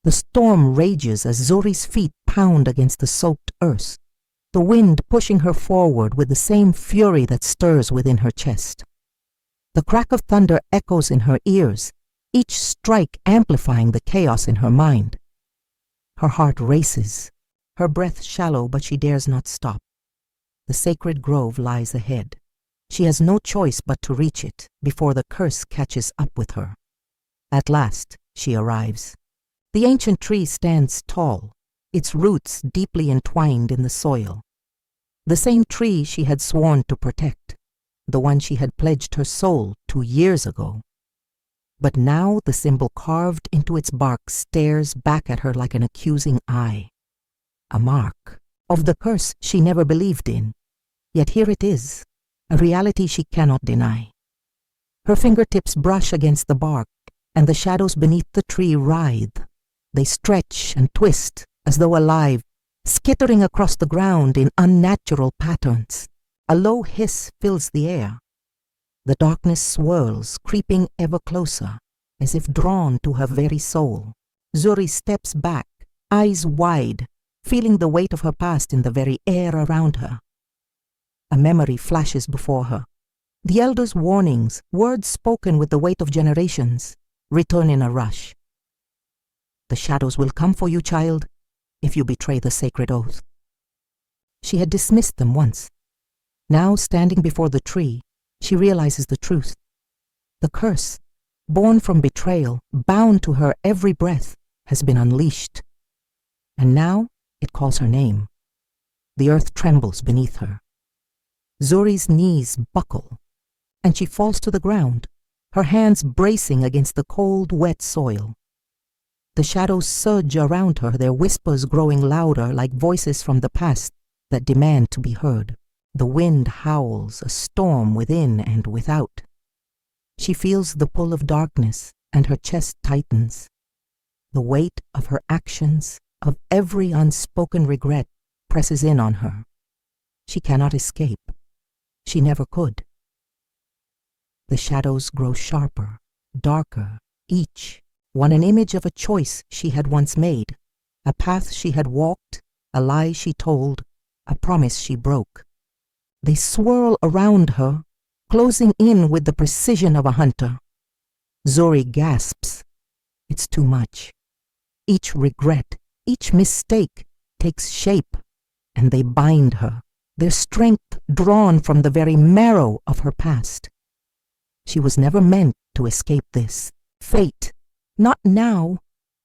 The storm rages as Zuri's feet pound against the soaked earth, the wind pushing her forward with the same fury that stirs within her chest. The crack of thunder echoes in her ears, each strike amplifying the chaos in her mind. Her heart races, her breath shallow, but she dares not stop. The sacred grove lies ahead. She has no choice but to reach it before the curse catches up with her. At last, she arrives. The ancient tree stands tall, its roots deeply entwined in the soil. The same tree she had sworn to protect, the one she had pledged her soul 2 years ago. But now the symbol carved into its bark stares back at her like an accusing eye. A mark of the curse she never believed in. Yet here it is, a reality she cannot deny. Her fingertips brush against the bark, and the shadows beneath the tree writhe. They stretch and twist as though alive, skittering across the ground in unnatural patterns. A low hiss fills the air. The darkness swirls, creeping ever closer, as if drawn to her very soul. Zuri steps back, eyes wide, feeling the weight of her past in the very air around her. A memory flashes before her. The elders' warnings, words spoken with the weight of generations, return in a rush. The shadows will come for you, child, if you betray the sacred oath. She had dismissed them once. Now, standing before the tree, she realizes the truth. The curse, born from betrayal, bound to her every breath, has been unleashed. And now it calls her name. The earth trembles beneath her. Zuri's knees buckle, and she falls to the ground, her hands bracing against the cold, wet soil. The shadows surge around her, their whispers growing louder like voices from the past that demand to be heard. The wind howls, a storm within and without. She feels the pull of darkness, and her chest tightens. The weight of her actions, of every unspoken regret, presses in on her. She cannot escape. She never could. The shadows grow sharper, darker, each one an image of a choice she had once made, a path she had walked, a lie she told, a promise she broke. They swirl around her, closing in with the precision of a hunter. Zuri gasps. It's too much. Each regret, each mistake takes shape, and they bind her, their strength drawn from the very marrow of her past. She was never meant to escape this fate. Not now,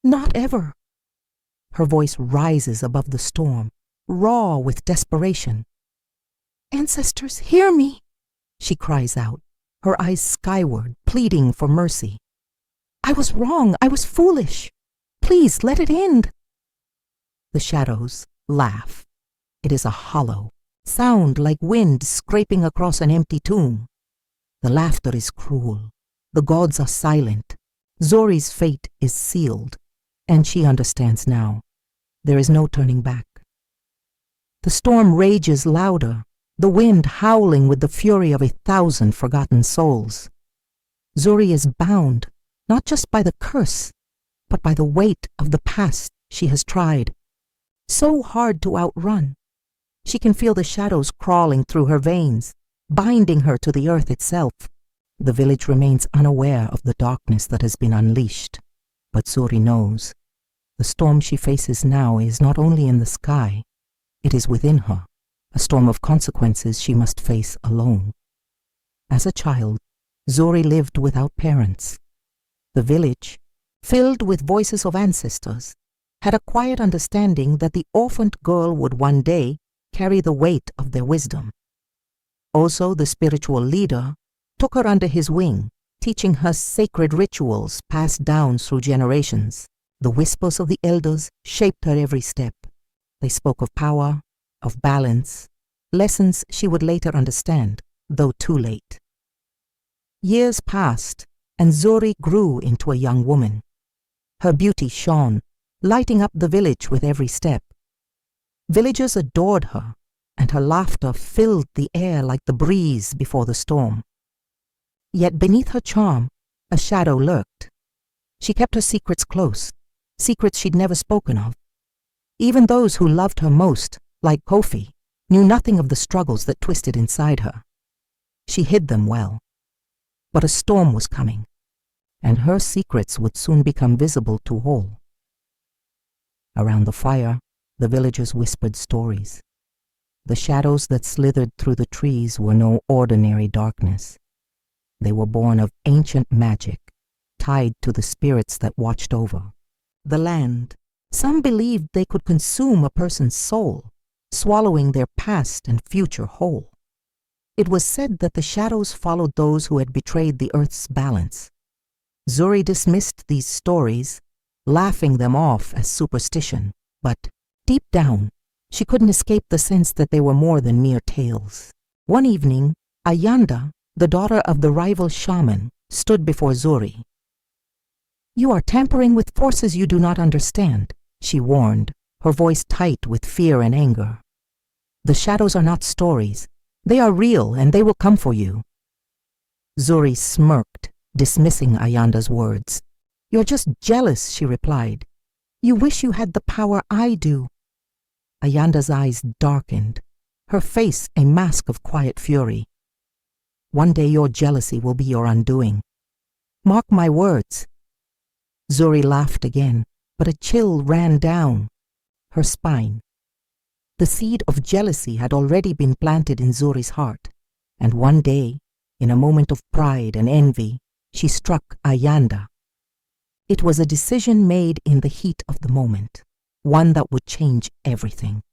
not ever. Her voice rises above the storm, raw with desperation. "Ancestors, hear me!" she cries out, her eyes skyward, pleading for mercy. "I was wrong, I was foolish. Please let it end." The shadows laugh. It is a hollow sound like wind scraping across an empty tomb. The laughter is cruel. The gods are silent. Zuri's fate is sealed, and she understands now. There is no turning back. The storm rages louder, the wind howling with the fury of 1,000 forgotten souls. Zuri is bound, not just by the curse, but by the weight of the past she has tried so hard to outrun. She can feel the shadows crawling through her veins, binding her to the earth itself. The village remains unaware of the darkness that has been unleashed, but Zuri knows. The storm she faces now is not only in the sky, it is within her, a storm of consequences she must face alone. As a child, Zuri lived without parents. The village, filled with voices of ancestors, had a quiet understanding that the orphaned girl would one day carry the weight of their wisdom. Also, the spiritual leader took her under his wing, teaching her sacred rituals passed down through generations. The whispers of the elders shaped her every step. They spoke of power, of balance, lessons she would later understand, though too late. Years passed, and Zuri grew into a young woman. Her beauty shone, lighting up the village with every step. Villagers adored her, and her laughter filled the air like the breeze before the storm. Yet beneath her charm, a shadow lurked. She kept her secrets close, secrets she'd never spoken of. Even those who loved her most, like Kofi, knew nothing of the struggles that twisted inside her. She hid them well. But a storm was coming, and her secrets would soon become visible to all. Around the fire, the villagers whispered stories. The shadows that slithered through the trees were no ordinary darkness. They were born of ancient magic, tied to the spirits that watched over the land. Some believed they could consume a person's soul, swallowing their past and future whole. It was said that the shadows followed those who had betrayed the earth's balance. Zuri dismissed these stories, laughing them off as superstition, but deep down, she couldn't escape the sense that they were more than mere tales. One evening, Ayanda, the daughter of the rival shaman, stood before Zuri. "You are tampering with forces you do not understand," she warned, her voice tight with fear and anger. "The shadows are not stories. They are real, and they will come for you." Zuri smirked, dismissing Ayanda's words. "You're just jealous," she replied. "You wish you had the power I do." Ayanda's eyes darkened, her face a mask of quiet fury. "One day your jealousy will be your undoing. Mark my words." Zuri laughed again, but a chill ran down her spine. The seed of jealousy had already been planted in Zuri's heart, and one day, in a moment of pride and envy, she struck Ayanda. It was a decision made in the heat of the moment, one that would change everything.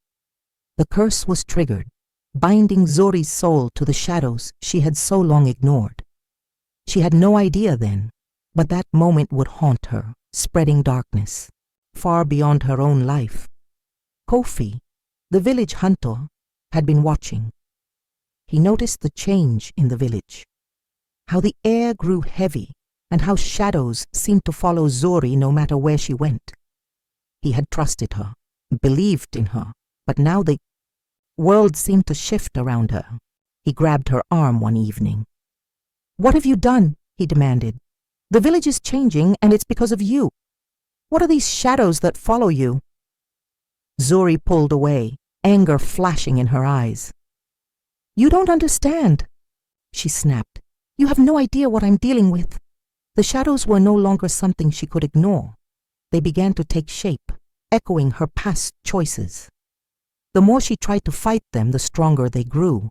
The curse was triggered, binding Zuri's soul to the shadows she had so long ignored. She had no idea then, but that moment would haunt her, spreading darkness, far beyond her own life. Kofi, the village hunter, had been watching. He noticed the change in the village, how the air grew heavy and how shadows seemed to follow Zuri no matter where she went. He had trusted her, believed in her, but now the world seemed to shift around her. He grabbed her arm one evening. "What have you done?" he demanded. "The village is changing, and it's because of you. What are these shadows that follow you?" Zuri pulled away, anger flashing in her eyes. "You don't understand," she snapped. "You have no idea what I'm dealing with." The shadows were no longer something she could ignore. They began to take shape, echoing her past choices. The more she tried to fight them, the stronger they grew.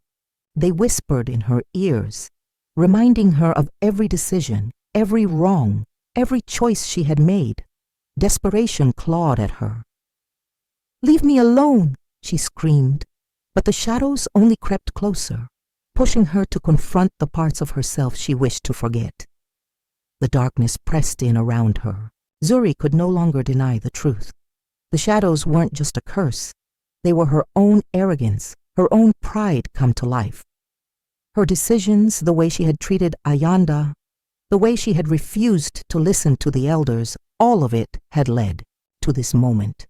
They whispered in her ears, reminding her of every decision, every wrong, every choice she had made. Desperation clawed at her. "Leave me alone," she screamed, but the shadows only crept closer, pushing her to confront the parts of herself she wished to forget. The darkness pressed in around her. Zuri could no longer deny the truth. The shadows weren't just a curse. They were her own arrogance, her own pride come to life. Her decisions, the way she had treated Ayanda, the way she had refused to listen to the elders, all of it had led to this moment.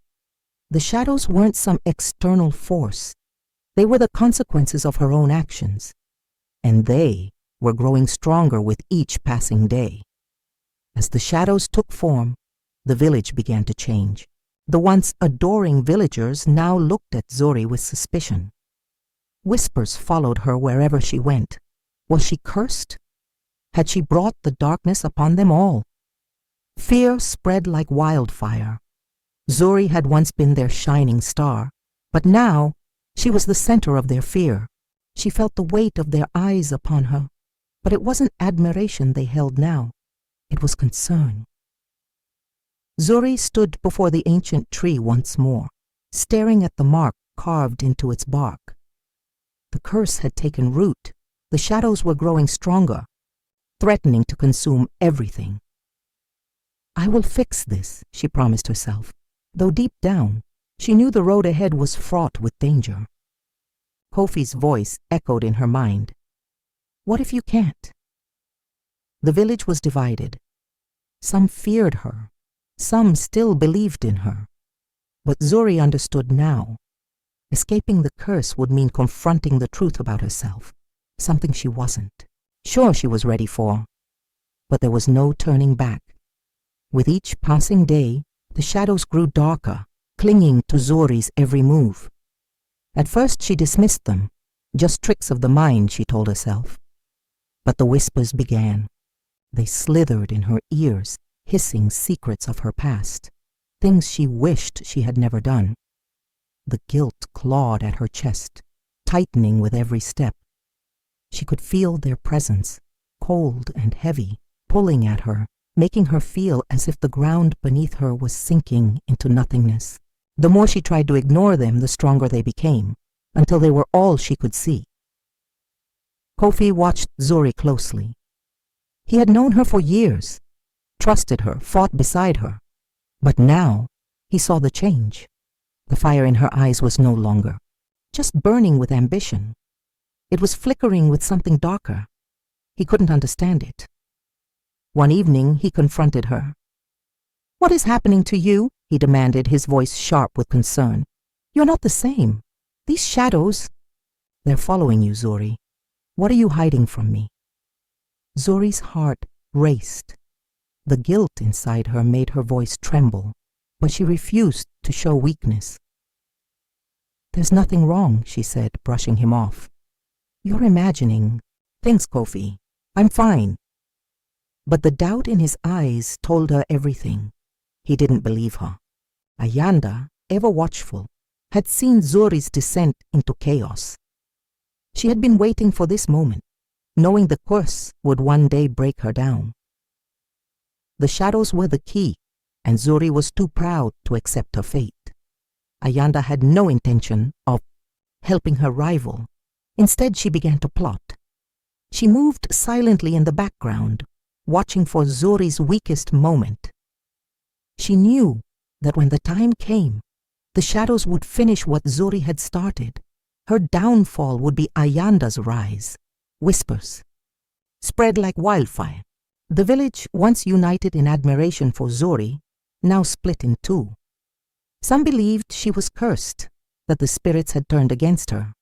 The shadows weren't some external force. They were the consequences of her own actions, and they were growing stronger with each passing day. As the shadows took form, the village began to change. The once adoring villagers now looked at Zuri with suspicion. Whispers followed her wherever she went. Was she cursed? Had she brought the darkness upon them all? Fear spread like wildfire. Zuri had once been their shining star, but now she was the center of their fear. She felt the weight of their eyes upon her, but it wasn't admiration they held now. It was concern. Zuri stood before the ancient tree once more, staring at the mark carved into its bark. The curse had taken root. The shadows were growing stronger, threatening to consume everything. "I will fix this," she promised herself, though deep down she knew the road ahead was fraught with danger. Kofi's voice echoed in her mind. "What if you can't?" The village was divided. Some feared her. Some still believed in her. But Zuri understood now. Escaping the curse would mean confronting the truth about herself, something she wasn't. Sure, she was ready for, but there was no turning back. With each passing day, The shadows grew darker, clinging to Zuri's every move. At first she dismissed them, just tricks of the mind, she told herself. But the whispers began. They slithered in her ears, hissing secrets of her past, things she wished she had never done. The guilt clawed at her chest, tightening with every step. She could feel their presence, cold and heavy, pulling at her, making her feel as if the ground beneath her was sinking into nothingness. The more she tried to ignore them, the stronger they became, until they were all she could see. Kofi watched Zuri closely. He had known her for years, trusted her, fought beside her. But now he saw the change. The fire in her eyes was no longer just burning with ambition. It was flickering with something darker. He couldn't understand it. One evening he confronted her. "What is happening to you?" he demanded, his voice sharp with concern. "You're not the same. These shadows—" "They're following you, Zuri. What are you hiding from me?" Zuri's heart raced. The guilt inside her made her voice tremble, but she refused to show weakness. "There's nothing wrong," she said, brushing him off. "You're imagining. Thanks, Kofi. I'm fine." But the doubt in his eyes told her everything. He didn't believe her. Ayanda, ever watchful, had seen Zuri's descent into chaos. She had been waiting for this moment, knowing the curse would one day break her down. The shadows were the key, and Zuri was too proud to accept her fate. Ayanda had no intention of helping her rival. Instead, she began to plot. She moved silently in the background, watching for Zuri's weakest moment. She knew that when the time came, the shadows would finish what Zuri had started. Her downfall would be Ayanda's rise. Whispers spread like wildfire. The village, once united in admiration for Zuri, now split in two. Some believed she was cursed, that the spirits had turned against her.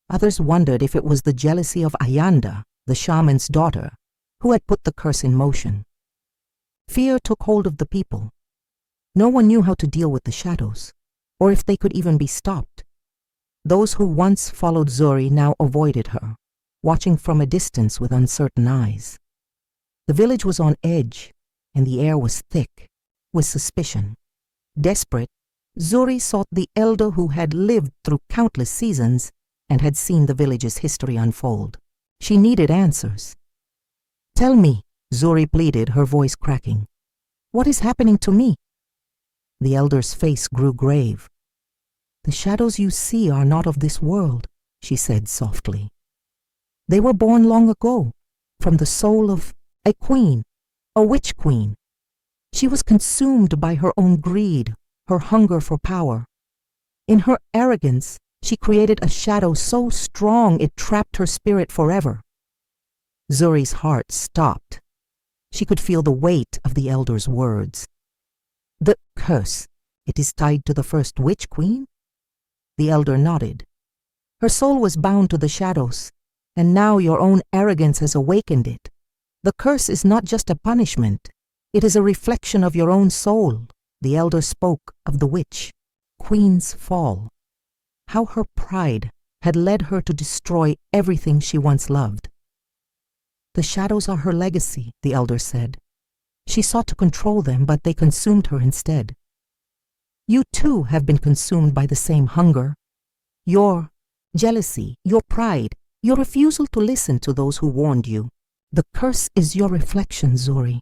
Others wondered if it was the jealousy of Ayanda, the shaman's daughter, who had put the curse in motion. Fear took hold of the people. No one knew how to deal with the shadows, or if they could even be stopped. Those who once followed Zuri now avoided her, watching from a distance with uncertain eyes. The village was on edge, and the air was thick with suspicion. Desperate, Zuri sought the elder who had lived through countless seasons and had seen the village's history unfold. She needed answers. "Tell me," Zuri pleaded, her voice cracking. "What is happening to me?" The elder's face grew grave. "The shadows you see are not of this world," she said softly. "They were born long ago, from the soul of a queen, a witch queen. She was consumed by her own greed, her hunger for power. In her arrogance, she created a shadow so strong it trapped her spirit forever." Zuri's heart stopped. She could feel the weight of the elder's words. "The curse, it is tied to the first witch queen?" The elder nodded. "Her soul was bound to the shadows, and now your own arrogance has awakened it. The curse is not just a punishment. It is a reflection of your own soul." The elder spoke of the witch, Queen's fall. How her pride had led her to destroy everything she once loved. "The shadows are her legacy," the elder said. "She sought to control them, but they consumed her instead. You too have been consumed by the same hunger. Your jealousy, your pride, your refusal to listen to those who warned you. The curse is your reflection, Zuri."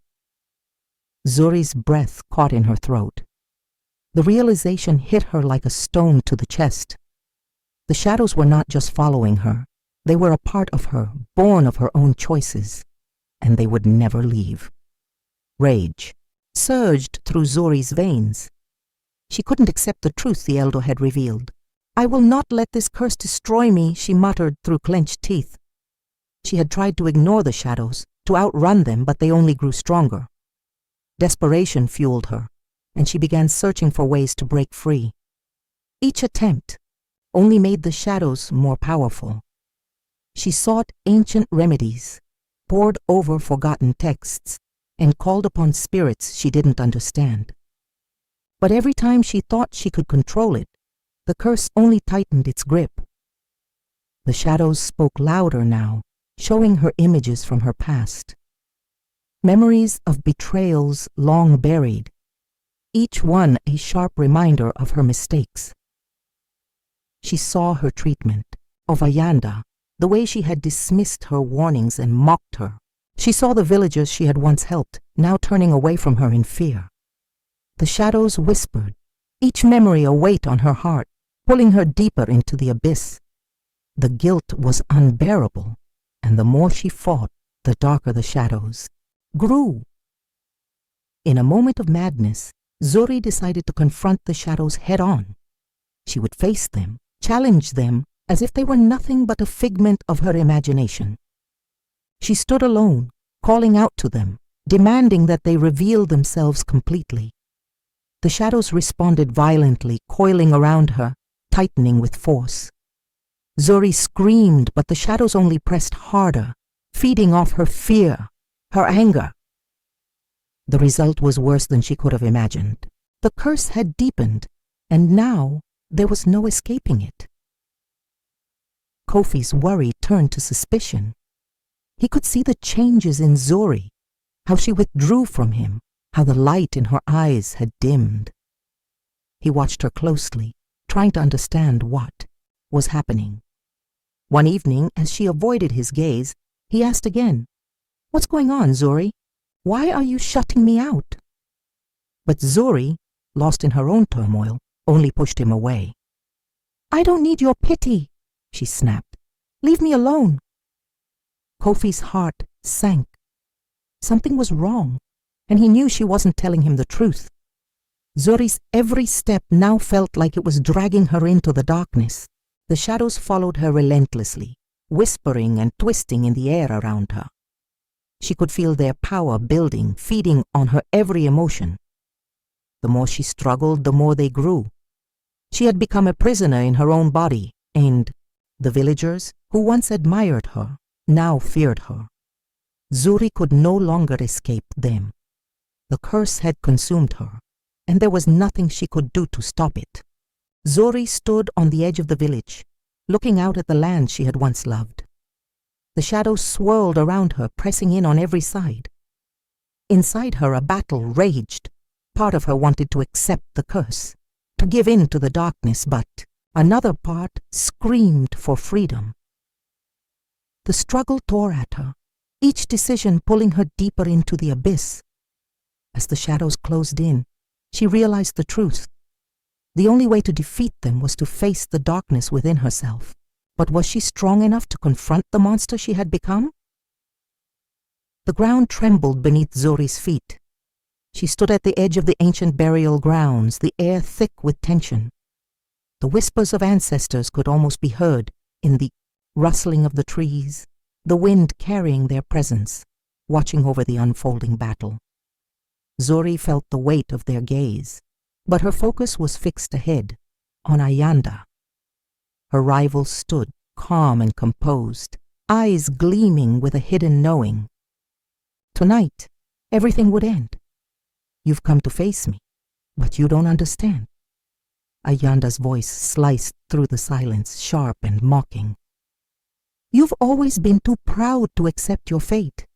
Zuri's breath caught in her throat. The realization hit her like a stone to the chest. The shadows were not just following her. They were a part of her, born of her own choices, and they would never leave. Rage surged through Zuri's veins. She couldn't accept the truth the elder had revealed. "I will not let this curse destroy me," she muttered through clenched teeth. She had tried to ignore the shadows, to outrun them, but they only grew stronger. Desperation fueled her, and she began searching for ways to break free. Each attempt only made the shadows more powerful. She sought ancient remedies, pored over forgotten texts, and called upon spirits she didn't understand. But every time she thought she could control it, the curse only tightened its grip. The shadows spoke louder now, showing her images from her past. Memories of betrayals long buried, each one a sharp reminder of her mistakes. She saw her treatment of Ayanda, the way she had dismissed her warnings and mocked her. She saw the villagers she had once helped, now turning away from her in fear. The shadows whispered, each memory a weight on her heart, pulling her deeper into the abyss. The guilt was unbearable, and the more she fought, the darker the shadows grew. In a moment of madness, Zuri decided to confront the shadows head-on. She would face them, challenge them, as if they were nothing but a figment of her imagination. She stood alone, calling out to them, demanding that they reveal themselves completely. The shadows responded violently, coiling around her, tightening with force. Zuri screamed, but the shadows only pressed harder, feeding off her fear, her anger. The result was worse than she could have imagined. The curse had deepened, and now there was no escaping it. Kofi's worry turned to suspicion. He could see the changes in Zuri, how she withdrew from him, how the light in her eyes had dimmed. He watched her closely, trying to understand what was happening. One evening, as she avoided his gaze, he asked again, "What's going on, Zuri? Why are you shutting me out?" But Zuri, lost in her own turmoil, only pushed him away. "I don't need your pity," she snapped. "Leave me alone." Kofi's heart sank. Something was wrong, and he knew she wasn't telling him the truth. Zuri's every step now felt like it was dragging her into the darkness. The shadows followed her relentlessly, whispering and twisting in the air around her. She could feel their power building, feeding on her every emotion. The more she struggled, the more they grew. She had become a prisoner in her own body, and the villagers, who once admired her, now feared her. Zuri could no longer escape them. The curse had consumed her, and there was nothing she could do to stop it. Zuri stood on the edge of the village, looking out at the land she had once loved. The shadows swirled around her, pressing in on every side. Inside her, a battle raged. Part of her wanted to accept the curse, to give in to the darkness, but another part screamed for freedom. The struggle tore at her, each decision pulling her deeper into the abyss. As the shadows closed in, she realized the truth. The only way to defeat them was to face the darkness within herself. But was she strong enough to confront the monster she had become? The ground trembled beneath Zuri's feet. She stood at the edge of the ancient burial grounds, the air thick with tension. The whispers of ancestors could almost be heard in the rustling of the trees, the wind carrying their presence, watching over the unfolding battle. Zuri felt the weight of their gaze, but her focus was fixed ahead, on Ayanda. Her rival stood, calm and composed, eyes gleaming with a hidden knowing. Tonight, everything would end. You've come to face me, but you don't understand. Ayanda's voice sliced through the silence, sharp and mocking. You've always been too proud to accept your fate.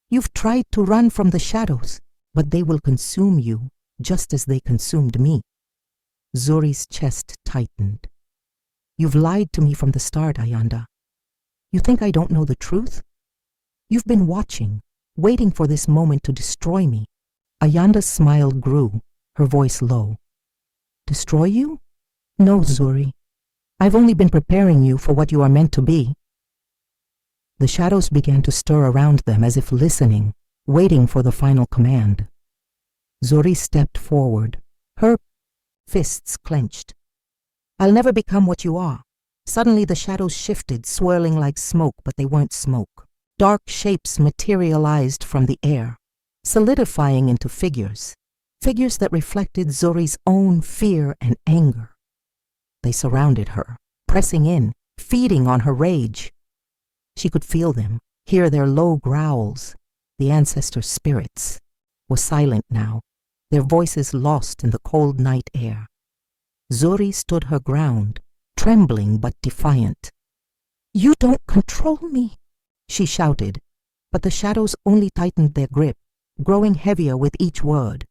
You've tried to run from the shadows, but they will consume you just as they consumed me. Zuri's chest tightened. You've lied to me from the start, Ayanda. You think I don't know the truth? You've been watching, waiting for this moment to destroy me. Ayanda's smile grew, her voice low. Destroy you? No, Zuri. I've only been preparing you for what you are meant to be. The shadows began to stir around them as if listening, waiting for the final command. Zuri stepped forward, her fists clenched. I'll never become what you are. Suddenly the shadows shifted, swirling like smoke, but they weren't smoke. Dark shapes materialized from the air, solidifying into figures that reflected Zuri's own fear and anger. They surrounded her, pressing in, feeding on her rage. She could feel them, hear their low growls. The ancestor spirits were silent now, their voices lost in the cold night air. Zuri stood her ground, trembling but defiant. "You don't control me," she shouted, but the shadows only tightened their grip, growing heavier with each word.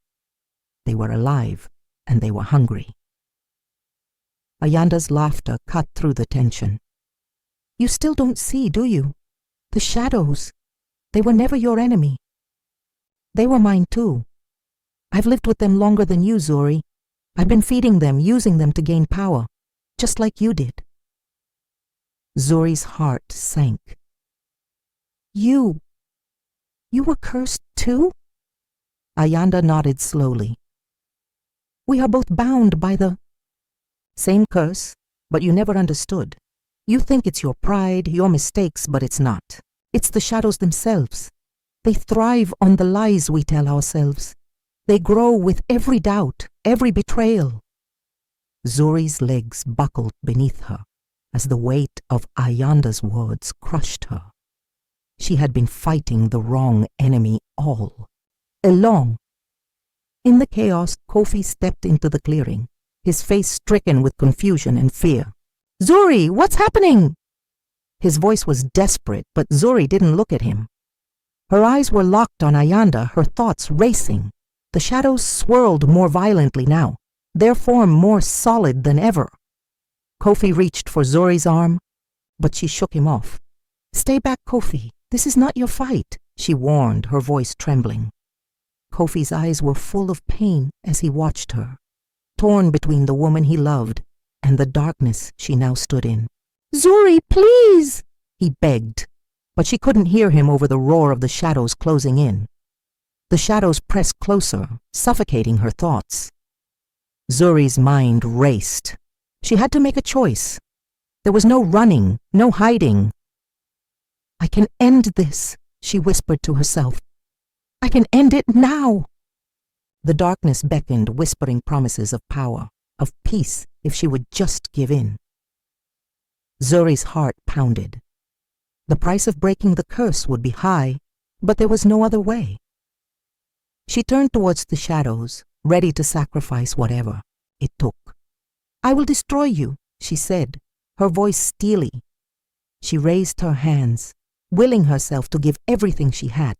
They were alive, and they were hungry. Ayanda's laughter cut through the tension. "You still don't see, do you? The shadows, they were never your enemy. They were mine too. I've lived with them longer than you, Zuri. I've been feeding them, using them to gain power, just like you did." Zuri's heart sank. You were cursed too?" Ayanda nodded slowly. "We are both bound by the same curse, but you never understood. You think it's your pride, your mistakes, but it's not. It's the shadows themselves. They thrive on the lies we tell ourselves. They grow with every doubt, every betrayal." Zuri's legs buckled beneath her as the weight of Ayanda's words crushed her. She had been fighting the wrong enemy all along. In the chaos, Kofi stepped into the clearing, his face stricken with confusion and fear. "Zuri, what's happening?" His voice was desperate, but Zuri didn't look at him. Her eyes were locked on Ayanda, her thoughts racing. The shadows swirled more violently now, their form more solid than ever. Kofi reached for Zuri's arm, but she shook him off. "Stay back, Kofi. This is not your fight," she warned, her voice trembling. Kofi's eyes were full of pain as he watched her, torn between the woman he loved and the darkness she now stood in. "Zuri, please!" he begged, but she couldn't hear him over the roar of the shadows closing in. The shadows pressed closer, suffocating her thoughts. Zuri's mind raced. She had to make a choice. There was no running, no hiding. "I can end this," she whispered to herself. "I can end it now." The darkness beckoned, whispering promises of power, of peace, if she would just give in. Zuri's heart pounded. The price of breaking the curse would be high, but there was no other way. She turned towards the shadows, ready to sacrifice whatever it took. "I will destroy you," she said, her voice steely. She raised her hands, willing herself to give everything she had.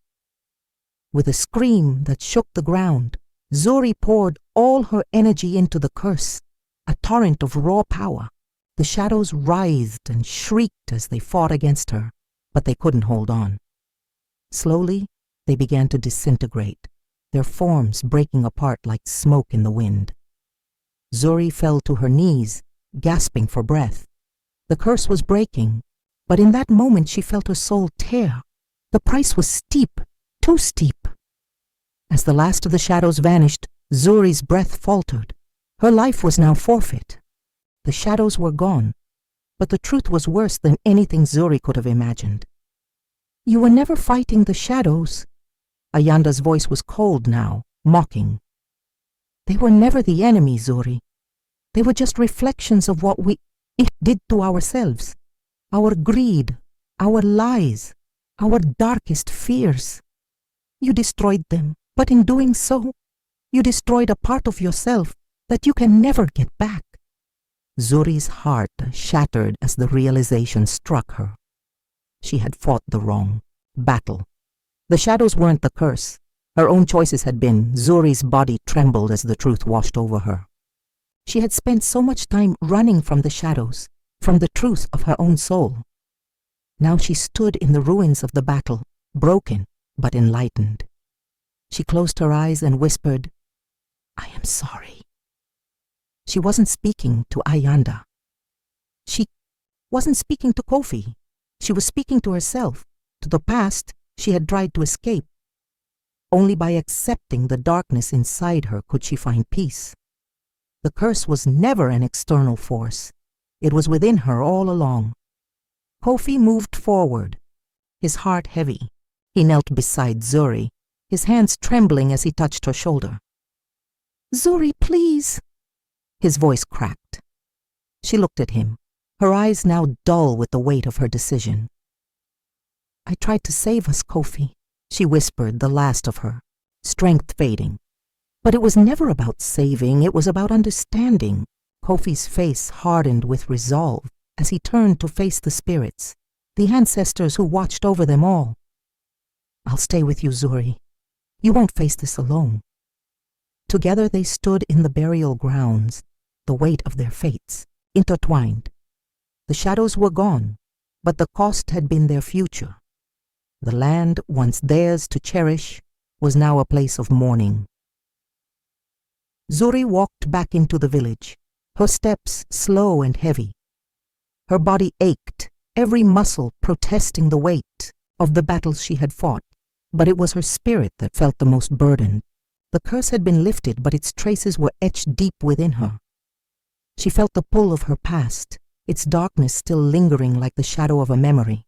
With a scream that shook the ground, Zuri poured all her energy into the curse, a torrent of raw power. The shadows writhed and shrieked as they fought against her, but they couldn't hold on. Slowly, they began to disintegrate, their forms breaking apart like smoke in the wind. Zuri fell to her knees, gasping for breath. The curse was breaking, but in that moment she felt her soul tear. The price was steep, too steep. As the last of the shadows vanished, Zuri's breath faltered. Her life was now forfeit. The shadows were gone, but the truth was worse than anything Zuri could have imagined. "You were never fighting the shadows." Ayanda's voice was cold now, mocking. "They were never the enemy, Zuri. They were just reflections of what we did to ourselves. Our greed, our lies, our darkest fears. You destroyed them, but in doing so, you destroyed a part of yourself that you can never get back." Zuri's heart shattered as the realization struck her. She had fought the wrong battle. The shadows weren't the curse. Her own choices had been. Zuri's body trembled as the truth washed over her. She had spent so much time running from the shadows, from the truth of her own soul. Now she stood in the ruins of the battle, broken but enlightened. She closed her eyes and whispered, "I am sorry." She wasn't speaking to Ayanda. She wasn't speaking to Kofi. She was speaking to herself, to the past she had tried to escape. Only by accepting the darkness inside her could she find peace. The curse was never an external force. It was within her all along. Kofi moved forward, his heart heavy. He knelt beside Zuri, his hands trembling as he touched her shoulder. "Zuri, please." His voice cracked. She looked at him, her eyes now dull with the weight of her decision. "I tried to save us, Kofi," she whispered, the last of her, strength fading. But it was never about saving, it was about understanding. Kofi's face hardened with resolve as he turned to face the spirits, the ancestors who watched over them all. "I'll stay with you, Zuri. You won't face this alone." Together they stood in the burial grounds, the weight of their fates, intertwined. The shadows were gone, but the cost had been their future. The land, once theirs to cherish, was now a place of mourning. Zuri walked back into the village, her steps slow and heavy. Her body ached, every muscle protesting the weight of the battles she had fought, but it was her spirit that felt the most burdened. The curse had been lifted, but its traces were etched deep within her. She felt the pull of her past, its darkness still lingering like the shadow of a memory.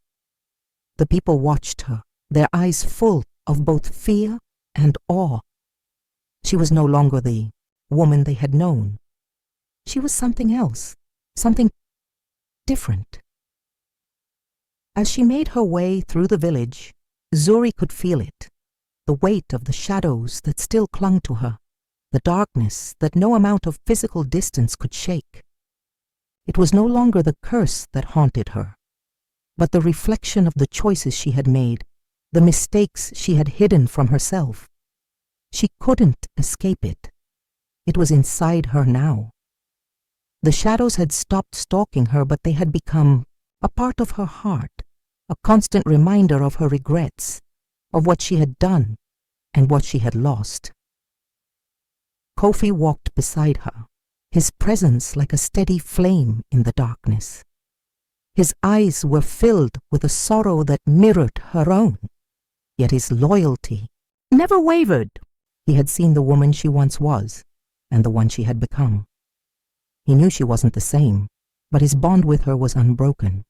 The people watched her, their eyes full of both fear and awe. She was no longer the woman they had known. She was something else, something different. As she made her way through the village, Zuri could feel it, the weight of the shadows that still clung to her, the darkness that no amount of physical distance could shake. It was no longer the curse that haunted her, but the reflection of the choices she had made, the mistakes she had hidden from herself. She couldn't escape it. It was inside her now. The shadows had stopped stalking her, but they had become a part of her heart, a constant reminder of her regrets, of what she had done and what she had lost. Kofi walked beside her, his presence like a steady flame in the darkness. His eyes were filled with a sorrow that mirrored her own, yet his loyalty never wavered. He had seen the woman she once was and the one she had become. He knew she wasn't the same, but his bond with her was unbroken.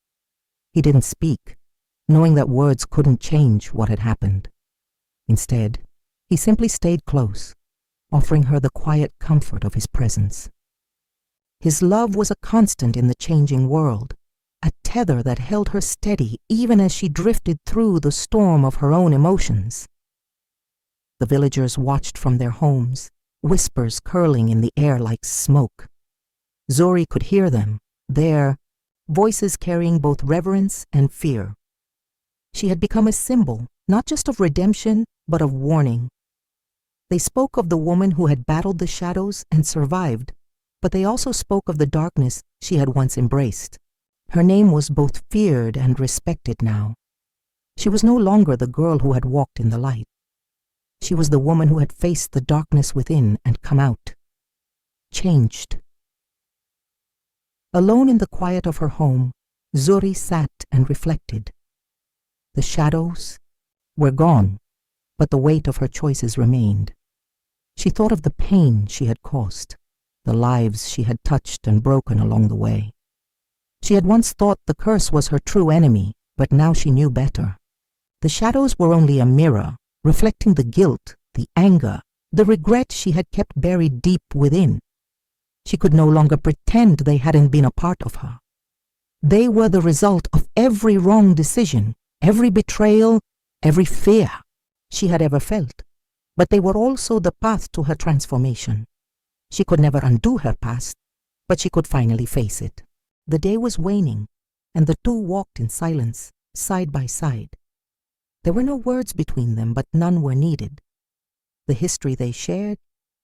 He didn't speak, knowing that words couldn't change what had happened. Instead, he simply stayed close, offering her the quiet comfort of his presence. His love was a constant in the changing world, a tether that held her steady even as she drifted through the storm of her own emotions. The villagers watched from their homes, whispers curling in the air like smoke. Zuri could hear them, their voices carrying both reverence and fear. She had become a symbol, not just of redemption, but of warning. They spoke of the woman who had battled the shadows and survived, but they also spoke of the darkness she had once embraced. Her name was both feared and respected now. She was no longer the girl who had walked in the light. She was the woman who had faced the darkness within and come out, changed. Alone in the quiet of her home, Zuri sat and reflected. The shadows were gone, but the weight of her choices remained. She thought of the pain she had caused, the lives she had touched and broken along the way. She had once thought the curse was her true enemy, but now she knew better. The shadows were only a mirror, reflecting the guilt, the anger, the regret she had kept buried deep within. She could no longer pretend they hadn't been a part of her. They were the result of every wrong decision, every betrayal, every fear she had ever felt. But they were also the path to her transformation. She could never undo her past, but she could finally face it. The day was waning, and the two walked in silence, side by side. There were no words between them, but none were needed. The history they shared,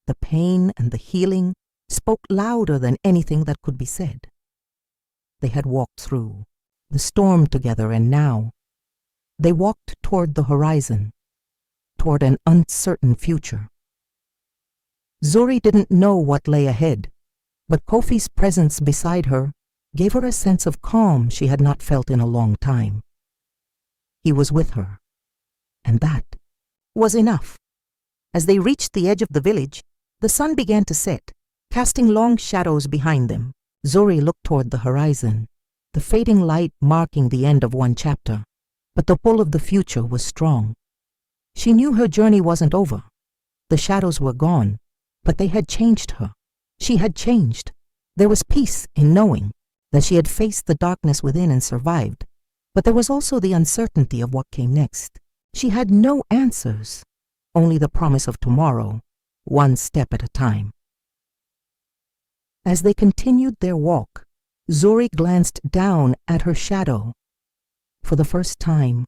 the pain and the healing, spoke louder than anything that could be said. They had walked through the storm together, and now they walked toward the horizon, toward an uncertain future. Zuri didn't know what lay ahead, but Kofi's presence beside her gave her a sense of calm she had not felt in a long time. He was with her, and that was enough. As they reached the edge of the village, the sun began to set, casting long shadows behind them. Zuri looked toward the horizon, the fading light marking the end of one chapter, but the pull of the future was strong. She knew her journey wasn't over. The shadows were gone, but they had changed her. She had changed. There was peace in knowing that she had faced the darkness within and survived, but there was also the uncertainty of what came next. She had no answers, only the promise of tomorrow, one step at a time. As they continued their walk, Zuri glanced down at her shadow. For the first time,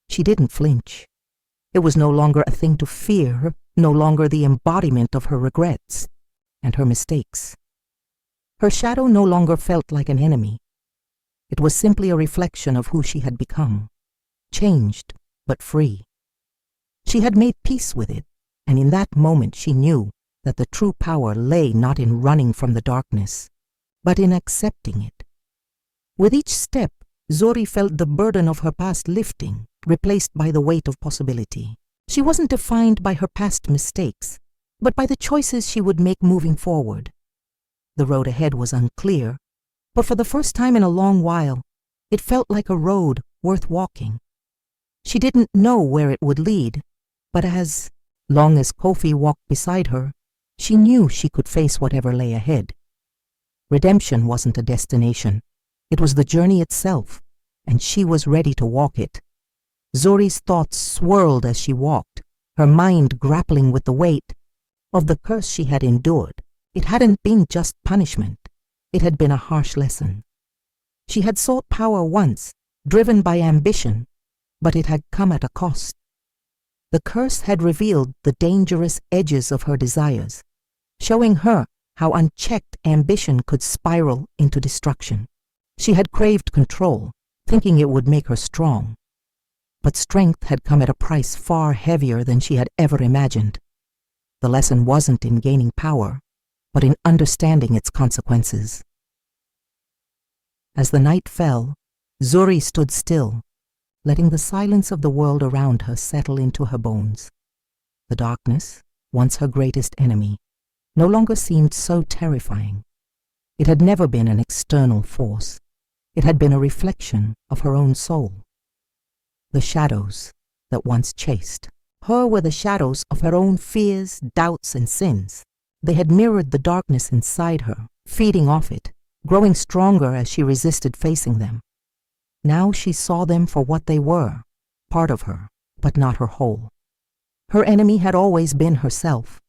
she didn't flinch. It was no longer a thing to fear, no longer the embodiment of her regrets and her mistakes. Her shadow no longer felt like an enemy. It was simply a reflection of who she had become, changed but free. She had made peace with it, and in that moment she knew that the true power lay not in running from the darkness, but in accepting it. With each step, Zuri felt the burden of her past lifting, replaced by the weight of possibility. She wasn't defined by her past mistakes, but by the choices she would make moving forward. The road ahead was unclear, but for the first time in a long while, it felt like a road worth walking. She didn't know where it would lead, but as long as Kofi walked beside her, she knew she could face whatever lay ahead. Redemption wasn't a destination. It was the journey itself, and she was ready to walk it. Zuri's thoughts swirled as she walked, her mind grappling with the weight of the curse she had endured. It hadn't been just punishment. It had been a harsh lesson. She had sought power once, driven by ambition, but it had come at a cost. The curse had revealed the dangerous edges of her desires, showing her how unchecked ambition could spiral into destruction. She had craved control, thinking it would make her strong. But strength had come at a price far heavier than she had ever imagined. The lesson wasn't in gaining power, but in understanding its consequences. As the night fell, Zuri stood still, letting the silence of the world around her settle into her bones. The darkness, once her greatest enemy, no longer seemed so terrifying. It had never been an external force. It had been a reflection of her own soul. The shadows that once chased her were the shadows of her own fears, doubts, and sins. They had mirrored the darkness inside her, feeding off it, growing stronger as she resisted facing them. Now she saw them for what they were, part of her, but not her whole. Her enemy had always been herself,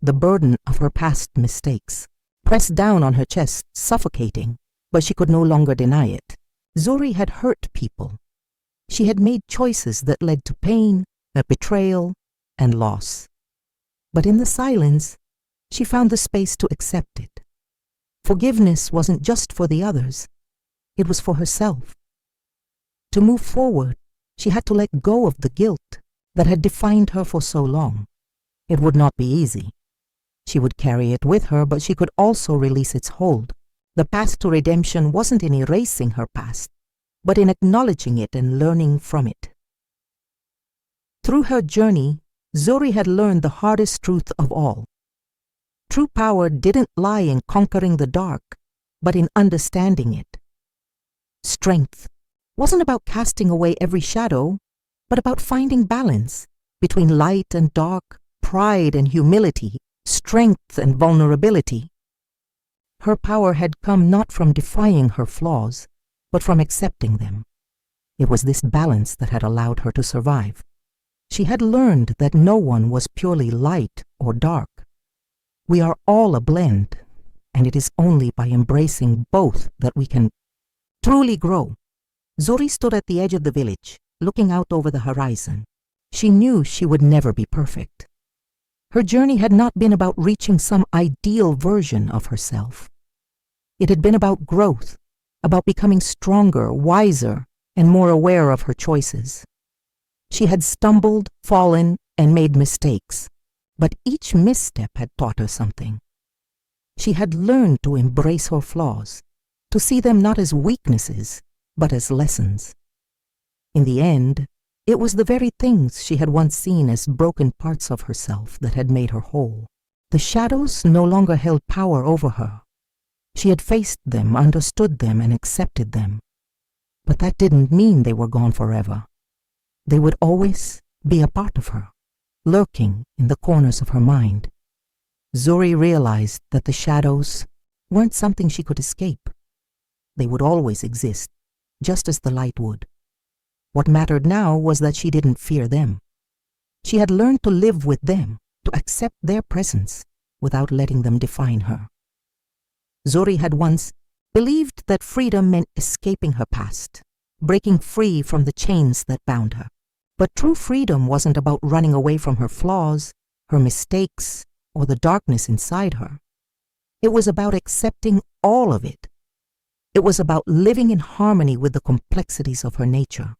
the burden of her past mistakes, pressed down on her chest, suffocating, but she could no longer deny it. Zuri had hurt people. She had made choices that led to pain, betrayal, and loss. But in the silence, she found the space to accept it. Forgiveness wasn't just for the others, it was for herself. To move forward, she had to let go of the guilt that had defined her for so long. It would not be easy. She would carry it with her, but she could also release its hold. The path to redemption wasn't in erasing her past, but in acknowledging it and learning from it. Through her journey, Zuri had learned the hardest truth of all. True power didn't lie in conquering the dark, but in understanding it. Strength wasn't about casting away every shadow, but about finding balance between light and dark, pride and humility, strength and vulnerability. Her power had come not from defying her flaws, but from accepting them. It was this balance that had allowed her to survive. She had learned that no one was purely light or dark. We are all a blend, and it is only by embracing both that we can truly grow. Zuri stood at the edge of the village, looking out over the horizon. She knew she would never be perfect. Her journey had not been about reaching some ideal version of herself. It had been about growth, about becoming stronger, wiser, and more aware of her choices. She had stumbled, fallen, and made mistakes, but each misstep had taught her something. She had learned to embrace her flaws, to see them not as weaknesses, but as lessons. In the end, it was the very things she had once seen as broken parts of herself that had made her whole. The shadows no longer held power over her. She had faced them, understood them, and accepted them. But that didn't mean they were gone forever. They would always be a part of her, lurking in the corners of her mind. Zuri realized that the shadows weren't something she could escape. They would always exist, just as the light would. What mattered now was that she didn't fear them. She had learned to live with them, to accept their presence without letting them define her. Zuri had once believed that freedom meant escaping her past, breaking free from the chains that bound her. But true freedom wasn't about running away from her flaws, her mistakes, or the darkness inside her. It was about accepting all of it. It was about living in harmony with the complexities of her nature.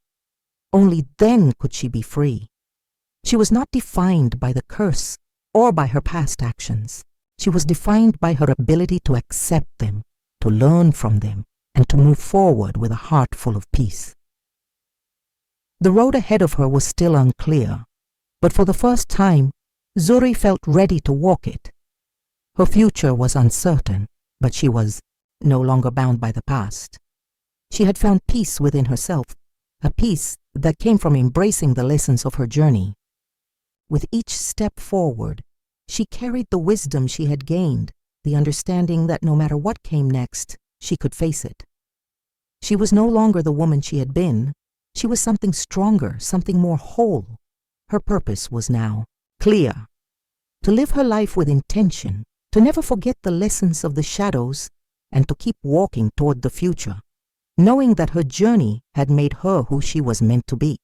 Only then could she be free. She was not defined by the curse or by her past actions. She was defined by her ability to accept them, to learn from them, and to move forward with a heart full of peace. The road ahead of her was still unclear, but for the first time, Zuri felt ready to walk it. Her future was uncertain, but she was no longer bound by the past. She had found peace within herself, a peace that came from embracing the lessons of her journey. With each step forward, she carried the wisdom she had gained, the understanding that no matter what came next, she could face it. She was no longer the woman she had been. She was something stronger, something more whole. Her purpose was now clear: to live her life with intention, to never forget the lessons of the shadows, and to keep walking toward the future, knowing that her journey had made her who she was meant to be.